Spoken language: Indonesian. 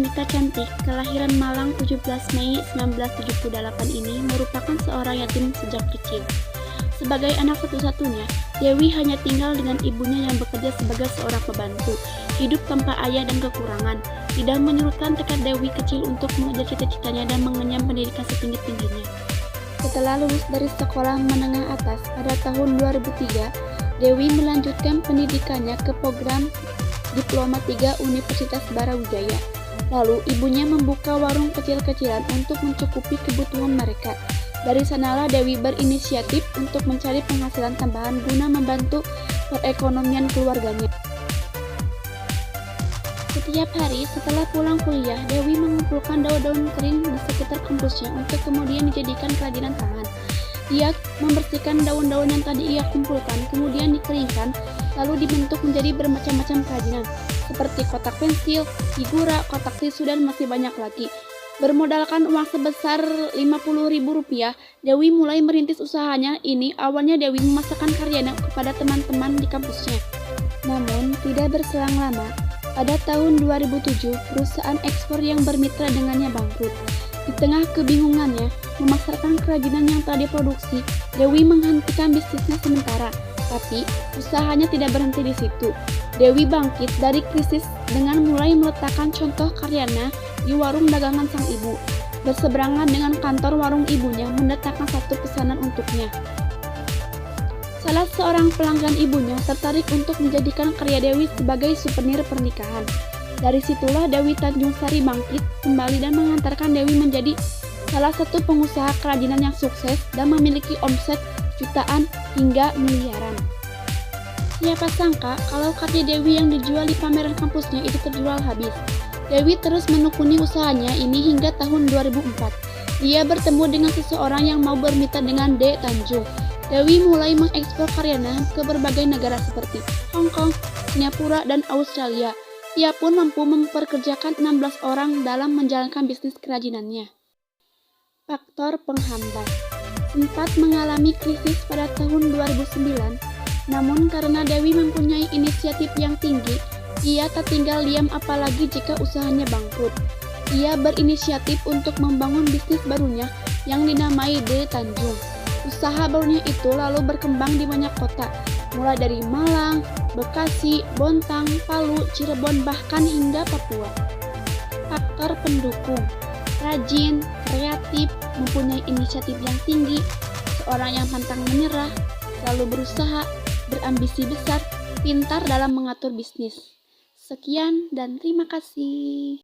Wanita cantik, kelahiran Malang 17 Mei 1978 ini merupakan seorang yatim sejak kecil. Sebagai anak satu-satunya, Dewi hanya tinggal dengan ibunya yang bekerja sebagai seorang pembantu. Hidup tanpa ayah dan kekurangan tidak menyurutkan tekad Dewi kecil untuk mengejar cita-citanya dan mengenyam pendidikan setinggi-tingginya. Setelah lulus dari sekolah menengah atas pada tahun 2003, Dewi melanjutkan pendidikannya ke program Diploma 3 Universitas Brawijaya. Lalu ibunya membuka warung kecil-kecilan untuk mencukupi kebutuhan mereka. Dari sanalah Dewi berinisiatif untuk mencari penghasilan tambahan guna membantu perekonomian keluarganya. Setiap hari setelah pulang kuliah, Dewi mengumpulkan daun-daun kering di sekitar kampusnya untuk kemudian dijadikan kerajinan tangan. Ia membersihkan daun-daun yang tadi ia kumpulkan, kemudian dikeringkan, lalu dibentuk menjadi bermacam-macam kerajinan, seperti kotak pensil, figura, kotak tisu, dan masih banyak lagi. Bermodalkan uang sebesar Rp50.000, Dewi mulai merintis usahanya ini. Awalnya Dewi memasarkan karyanya kepada teman-teman di kampusnya. Namun, tidak berselang lama, pada tahun 2007, perusahaan ekspor yang bermitra dengannya bangkrut. Di tengah kebingungannya memasarkan kerajinan yang telah diproduksi, Dewi menghentikan bisnisnya sementara. Tapi, usahanya tidak berhenti di situ. Dewi bangkit dari krisis dengan mulai meletakkan contoh karyanya di warung dagangan sang ibu. Berseberangan dengan kantor warung ibunya mendatangkan satu pesanan untuknya. Salah seorang pelanggan ibunya tertarik untuk menjadikan karya Dewi sebagai souvenir pernikahan. Dari situlah Dewi Tanjung Sari bangkit kembali dan mengantarkan Dewi menjadi salah satu pengusaha kerajinan yang sukses dan memiliki omset jutaan hingga miliaran. Siapa sangka kalau karya Dewi yang dijual di pameran kampusnya itu terjual habis. Dewi terus menekuni usahanya ini hingga tahun 2004. Dia bertemu dengan seseorang yang mau bermitra dengan D. Tanjung. Dewi mulai mengekspor karyanya ke berbagai negara seperti Hong Kong, Singapura, dan Australia. Ia pun mampu memperkerjakan 16 orang dalam menjalankan bisnis kerajinannya. Faktor penghambat. Sempat mengalami krisis pada tahun 2009, namun karena Dewi mempunyai inisiatif yang tinggi, ia tak tinggal diam apalagi jika usahanya bangkrut. Ia berinisiatif untuk membangun bisnis barunya yang dinamai D. Tanjung. Usaha barunya itu lalu berkembang di banyak kota, mulai dari Malang, Bekasi, Bontang, Palu, Cirebon, bahkan hingga Papua. Faktor pendukung. Rajin, kreatif, mempunyai inisiatif yang tinggi, seorang yang pantang menyerah, selalu berusaha, berambisi besar, pintar dalam mengatur bisnis. Sekian dan terima kasih.